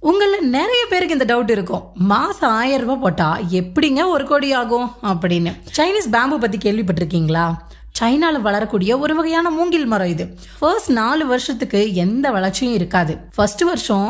உங்கள நிறைய பேருக்கு இந்த டவுட் இருக்கும், மாசம் 1000 ரூபாய் போட்டா எப்படிங்க 1 கோடி ஆகும் அப்படின்னு. சைனீஸ் பேம்பு பத்தி கேள்விப்பட்டிருக்கீங்களா? சைனால வளரக்கூடிய ஒரு வகையான மூங்கில் மரம் இது. ஃபர்ஸ்ட் 4 வருஷத்துக்கு எந்த வளர்ச்சியும் இருக்காது. ஃபர்ஸ்ட் வருஷம்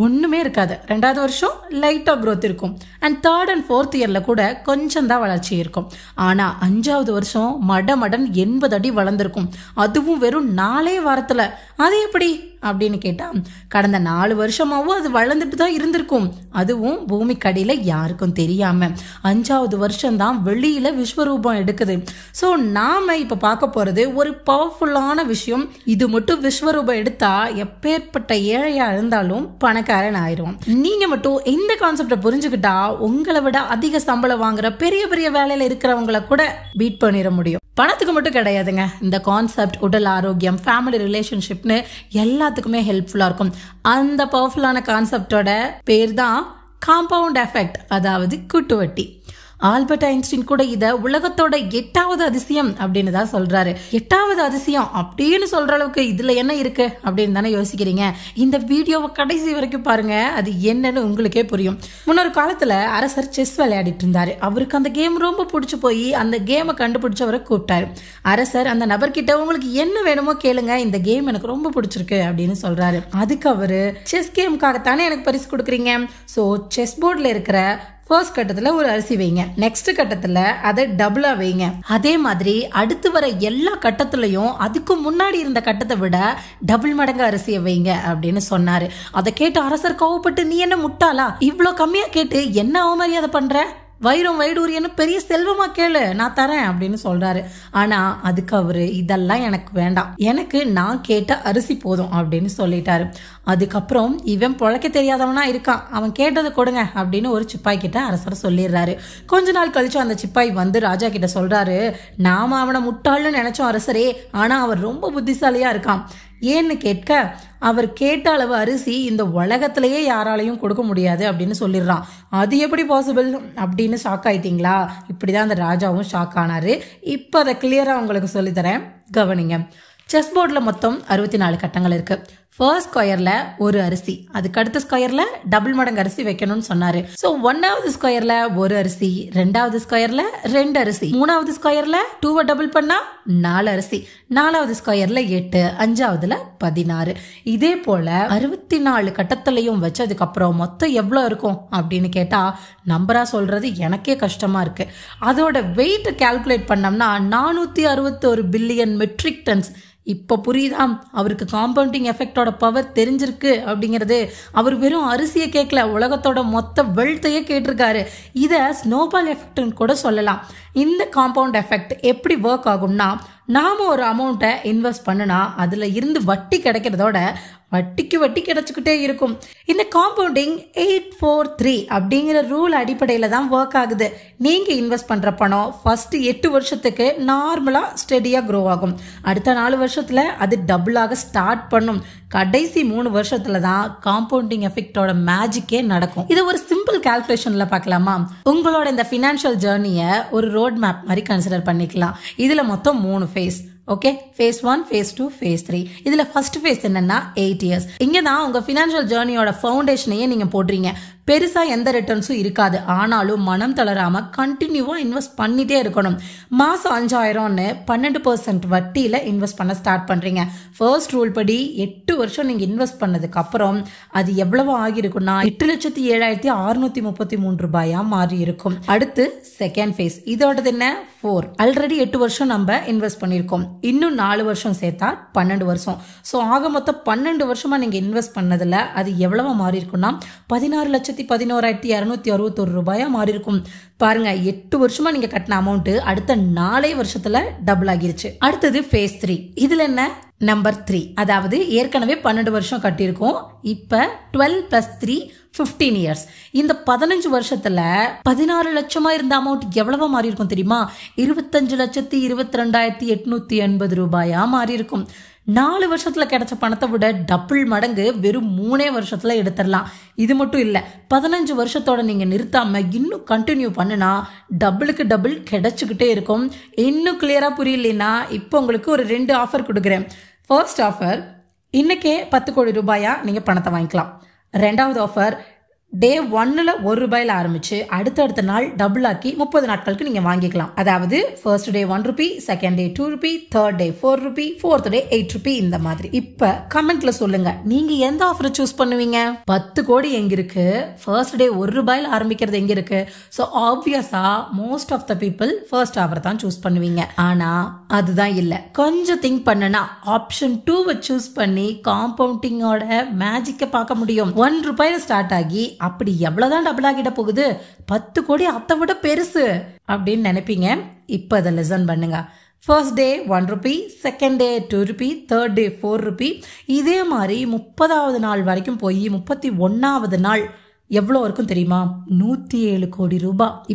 ஒண்ணுமே இருக்காது, 2வது வருஷம் லைட்டா growth இருக்கும், அண்ட் 3rd and 4th இயர்ல கூட கொஞ்சம் தான் வளர்ச்சி இருக்கும். ஆனா 5வது வருஷம் மடன் 80 அடி வளர்ந்துருக்கும், அதுவும் வெறும் 4 வாரத்துல. அது எப்படி அப்படின்னு கேட்டா, கடந்த 4 வருஷமாவும் அது வளர்ந்துட்டு தான் இருந்திருக்கும், அதுவும் பூமிக்கடியில யாருக்கும் தெரியாம. 5வது வருஷம் தான் வெளியில விஸ்வரூபம் எடுக்குது. ஸோ நாம இப்ப பார்க்க போறது ஒரு பவர்ஃபுல்லான விஷயம். இது மட்டும் விஸ்வரூபம் எடுத்தா எப்பேற்பட்ட ஏழையா இருந்தாலும் பணக்காரன் ஆயிரும். நீங்க மட்டும் இந்த கான்செப்டை புரிஞ்சுக்கிட்டா உங்களை விட அதிக சம்பளம் வாங்குற பெரிய பெரிய வேலையில இருக்கிறவங்களை கூட பீட் பண்ணிட முடியும். பணத்துக்கு மட்டும் கிடையாதுங்க, இந்த கான்செப்ட் உடல் ஆரோக்கியம், ஃபேமிலி ரிலேஷன்ஷிப்னு எல்லாத்துக்குமே ஹெல்ப்ஃபுல்லா இருக்கும். அந்த பவர்ஃபுல்லான கான்செப்டோட பேர் தான் காம்பவுண்ட் எஃபெக்ட், அதாவது கூட்டு வட்டி. ஆல்பர்ட் ஐன்ஸ்டீன் கூட இத உலகத்தோட 8வது அதிசயம் அப்படின்னு தான் சொல்றாரு. 8வது அதிசயம் அப்படின்னு சொல்ற அளவுக்கு இதுல என்ன இருக்கு அப்படின்னு தானே யோசிக்கிறீங்க. இந்த வீடியோவை கடைசி வரைக்கும் பாருங்க, அது என்னன்னு உங்களுக்கே புரியும். முன்னொரு காலத்துல அரசர் செஸ் விளையாடிட்டு இருந்தாரு. அவருக்கு அந்த கேம் ரொம்ப பிடிச்சு போய் அந்த கேமை கண்டுபிடிச்சவரை கூப்பிட்டாரு. அரசர் அந்த நபர்கிட்ட உங்களுக்கு என்ன வேணுமோ கேளுங்க, இந்த கேம் எனக்கு ரொம்ப பிடிச்சிருக்கு அப்படின்னு சொல்றாரு. அதுக்கு அவரு, செஸ் கேமுக்காகத்தானே எனக்கு பரிசு கொடுக்குறீங்க, சோ செஸ் போர்ட்ல இருக்கிற ஃபர்ஸ்ட் கட்டத்துல ஒரு அரிசி வைங்க, நெக்ஸ்ட் கட்டத்துல அதை டபுளா வைங்க, அதே மாதிரி அடுத்து வர எல்லா கட்டத்திலையும் அதுக்கு முன்னாடி இருந்த கட்டத்தை விட டபுள் மடங்கு அரிசியை வைங்க அப்படின்னு சொன்னாரு. அதை கேட்டு அரசர் கோவப்பட்டு, நீ என்ன முட்டாளா, இவ்வளவு கம்மியா கேட்டு என்ன அவமரியாதை பண்ற, வைரம் வைடூரியன்னு பெரிய செல்வமா கேளு, நான் தரேன் அப்படின்னு சொல்றாரு. ஆனா அதுக்கு அவரு, இதெல்லாம் எனக்கு வேண்டாம், எனக்கு நான் கேட்ட அரிசி போதும் அப்படின்னு சொல்லிட்டாரு. அதுக்கப்புறம் இவன் பொழைக்க தெரியாதவனா இருக்கான், அவன் கேட்டதை கொடுங்க அப்படின்னு ஒரு சிப்பாய் கிட்ட அரசர் சொல்லிடுறாரு. கொஞ்ச நாள் கழிச்சு அந்த சிப்பாய் வந்து ராஜா கிட்ட சொல்றாரு, நாம அவனை முட்டாள்னு நினைச்சோம் அரசரே, ஆனா அவர் ரொம்ப புத்திசாலியா இருக்கான். ஏன்னு கேட்க, அவர் கேட்ட அளவு அரிசி இந்த உலகத்திலேயே யாராலையும் கொடுக்க முடியாது அப்படின்னு சொல்லிடுறான். அது எப்படி பாசிபிள் அப்படின்னு ஷாக் ஆயிட்டீங்களா? இப்படிதான் அந்த ராஜாவும் ஷாக் ஆனாரு. இப்போ அதை கிளியரா உங்களுக்கு சொல்லித்தரேன், கவனிங்க. செஸ் போர்டில் மொத்தம் 64 கட்டங்கள் இருக்கு. ஃபர்ஸ்ட் ஸ்கொயர்ல ஒரு அரிசி, அதுக்கு அடுத்த ஸ்கொயர்ல டபுள் மடங்கு அரிசி வைக்கணும்னு சொன்னாரு. சோ 1வது ஸ்கொயர்ல ஒரு அரிசி, 2வது ஸ்கொயர்ல 2 அரிசி, 3வது ஸ்கொயர்ல 2 டபுள் பண்ணா 4 அரிசி, 4வது ஸ்கொயர்ல 8, 5வதுல 16. இதே போல 64 கட்டத்திலையும் வச்சதுக்கு அப்புறம் மொத்தம் எவ்வளவு இருக்கும் அப்படின்னு கேட்டா, நம்பரா சொல்றது எனக்கே கஷ்டமா இருக்கு. அதோட வெயிட் கால்குலேட் பண்ணோம்னா 461 பில்லியன் மெட்ரிக் டன்ஸ். இப்ப புரியுதா அவருக்கு காம்பவுண்டிங் எஃபெக்டோட பவர் தெரிஞ்சிருக்கு அப்படிங்கிறது? அவர் வெறும் அரிசியை கேட்கல, உலகத்தோட மொத்த வெல்த்தையே கேட்டிருக்காரு. இத ஸ்னோபால் எஃபெக்ட்னு கூட சொல்லலாம். இந்த காம்பவுண்ட் எஃபெக்ட் எப்படி ஒர்க் ஆகும்னா, நாம ஒரு அமௌண்ட்டை இன்வெஸ்ட் பண்ணுனா அதுல இருந்து வட்டி கிடைக்கிறதோட வட்டிக்கு வட்டி கிடைச்சுக்கிட்டே இருக்கும். இந்த காம்பவுண்டிங் 843 அப்படிங்கிற ரூல் அடிப்படையில தான் ஒர்க் ஆகுது. நீங்க இன்வெஸ்ட் பண்ற பணம் ஃபர்ஸ்ட் 8 வருஷத்துக்கு நார்மலா ஸ்டெடியா க்ரோ ஆகும். அடுத்த 4 வருஷத்துல அது டபுளாக ஸ்டார்ட் பண்ணும். கடைசி 3 வருஷத்துல தான் காம்பவுண்டிங் எஃபெக்டோட மேஜிக்கே நடக்கும். இது ஒரு சிம்பிள் கால்குலேஷன்ல பார்க்கலாமா? உங்களோட இந்த ஃபினான்ஷியல் ஜேர்னியை ஒரு ரோட் மேப் மாதிரி கன்சிடர் பண்ணிக்கலாம். இதுல மொத்தம் 3 face. Okay, phase 1, phase 2, phase 3. இதுல ஃபர்ஸ்ட் ஃபேஸ் என்னன்னா 8 years. இங்க தான் உங்க ஃபினான்ஷியல் ஜேர்னியோட ஃபவுண்டேஷனையே நீங்க போடுறீங்க. பெருசா எந்த ரிட்டர்ன்ஸும் இருக்காது, ஆனாலும் மனம் தளராம கண்டினியூவா இன்வெஸ்ட் பண்ணிட்டே இருக்கணும். மாசம் 5000ன்னு 12% வட்டியில இன்வெஸ்ட் பண்ண ஸ்டார்ட் பண்றீங்க. ஃபர்ஸ்ட் ரூல் படி 8 வருஷம் நீங்க இன்வெஸ்ட் பண்ணதுக்கு அப்புறம் அது எவ்வளவு ஆகிருக்கும்னா 8,07,633 ரூபாயா மாறி இருக்கும். அடுத்து செகண்ட் ஃபேஸ், இதோடது என்ன? 4. ஆல்ரெடி 8 வருஷம் நம்ம இன்வெஸ்ட் பண்ணிருக்கோம், இன்னும் 4 வருஷம் சேர்த்தா 12 வருஷம். ஸோ ஆக மொத்தம் 12 வருஷமா நீங்க இன்வெஸ்ட் பண்ணதுல அது எவ்வளவு மாறி இருக்கும்னா 16,11,261 ரூபாயா மாறி இருக்கும். பாருங்க, 8 வருஷமா நீங்க கட்டின அமௌண்ட் அடுத்த 4 வருஷத்துல டபுள் ஆகிருச்சு. அடுத்தது phase 3. இதுல என்ன? நம்பர் 3, அதாவது ஏற்கனவே 12 வருஷம் கட்டியிருக்கோம், இப்ப 12 + 3 15 years. இந்த 15 வருஷத்துல 16 லட்சமா இருந்த அமௌண்ட் எவ்வளவா மாறி இருக்கும் தெரியுமா? 25,22,880 ரூபாயா மாறி இருக்கும். 4 வருஷத்துல கிடைச்ச பணத்தை விட டபுள் மடங்கு வெறும் 3 வருஷத்துல எடுத்துடலாம். இது மட்டும் இல்ல, 15 வருஷத்தோட நீங்க நிறுத்தாம இன்னும் கண்டினியூ பண்ணுனா டபுளுக்கு டபுள் கிடைச்சுக்கிட்டே இருக்கும். இன்னும் கிளியரா புரியலனா இப்போ உங்களுக்கு ஒரு 2 ஆஃபர் கொடுக்குறேன். ஃபர்ஸ்ட் ஆஃபர், இன்னைக்கே 10 கோடி ரூபாயா நீங்க பணத்தை வாங்கிக்கலாம். ரெண்டாவது ஆஃபர் டே 1ல் ₹1 ஆரம்பிச்சு அடுத்தடுத்த நாள் டபுள் ஆக்கி 30 நாட்களுக்கு நீங்க வாங்கிக்கலாம். அதாவது first day ₹1, second day ₹2, third day ₹4, fourth day ₹8 இந்த மாதிரி. இப்ப கமெண்ட்ல சொல்லுங்க, நீங்க எந்த ஆஃபரை சூஸ் பண்ணுவீங்க? 10 கோடி எங்க இருக்கு, ஃபர்ஸ்ட் டே ₹1 ஆரம்பிக்கிறது எங்க இருக்கு? So obviously most of the people first offer தான் சூஸ் பண்ணுவீங்க. ஆனா அதுதான் இல்ல. கொஞ்சம் திங்க் பண்ணனா ஆப்ஷன் 2 சூஸ் பண்ணி காம்பவுண்டிங்கோட மேஜிக்க பார்க்க முடியும். ₹1 ஸ்டார்ட் ஆகி அப்படி எவ்வளவுதான் டபுள் ஆகிட போகுது, 10 கோடி அதை விட பெருசு அப்படின்னு நினைப்பீங்க. இப்ப அதை லிசன் பண்ணுங்க. First day ₹1, second day ₹2, third day ₹4. இதே மாதிரி 30வது நாள் வரைக்கும் போய் 31வது நாள் எவ்வளோ இருக்கும் தெரியுமா? ₹107 கோடி.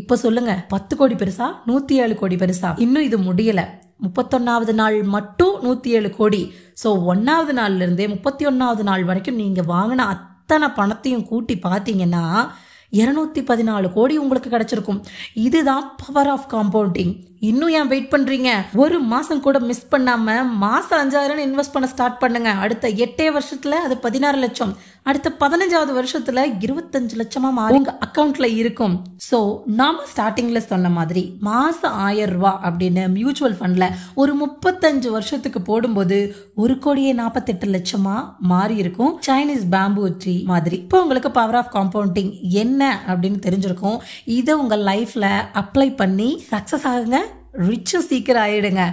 இப்ப சொல்லுங்க, 10 கோடி பெருசா 107 கோடி பெருசா? இன்னும் இது முடியல. 31வது நாள் மட்டும் 107 கோடி. ஸோ 1வது நாள்ல இருந்தே 31வது நாள் வரைக்கும் நீங்க வாங்கின அத்தனை பணத்தையும் கூட்டி பார்த்தீங்கன்னா 214 கோடி உங்களுக்கு கிடைச்சிருக்கும். இதுதான் பவர் ஆஃப் காம்பவுண்டிங். இன்னும் ஏன் வெயிட் பண்றீங்க? ஒரு மாசம் கூட மிஸ் பண்ணாம மாசம் 5000 இன்வெஸ்ட் பண்ண ஸ்டார்ட் பண்ணுங்க. அடுத்த 8 வருஷத்துல அது 16 லட்சம், அடுத்த 15வது வருஷத்துல 25 லட்சமா மாறி உங்க அக்கவுண்ட்ல இருக்கும். சோ நாம ஸ்டார்டிங்ல சொன்ன மாதிரி மாசம் ₹1000 அப்படின்னு மியூச்சுவல் ஃபண்ட்ல ஒரு 35 வருஷத்துக்கு போடும்போது 1,48 லட்சமா மாறி இருக்கும். சைனீஸ் பேம்பு ட்ரீ மாதிரி. இப்போ உங்களுக்கு பவர் ஆஃப் காம்பவுண்டிங் என்ன அப்படின்னு தெரிஞ்சிருக்கும். இதை உங்க லைஃப்ல அப்ளை பண்ணி சக்சஸ் ஆகுங்க, ரிச்சும் சீக்கிரம் ஆயிடுங்க.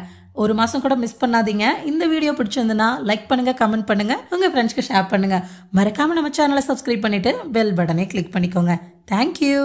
ஒரு மாசம் கூட மிஸ் பண்ணாதீங்க. இந்த வீடியோ பிடிச்சிருந்ததுன்னா லைக் பண்ணுங்க, கமெண்ட் பண்ணுங்க, உங்க ஃப்ரெண்ட்ஸ்க்கு ஷேர் பண்ணுங்க. மறக்காம நம்ம சேனலை சப்ஸ்கிரைப் பண்ணிட்டு பெல் பட்டனை கிளிக் பண்ணிக்கோங்க. தேங்க்யூ.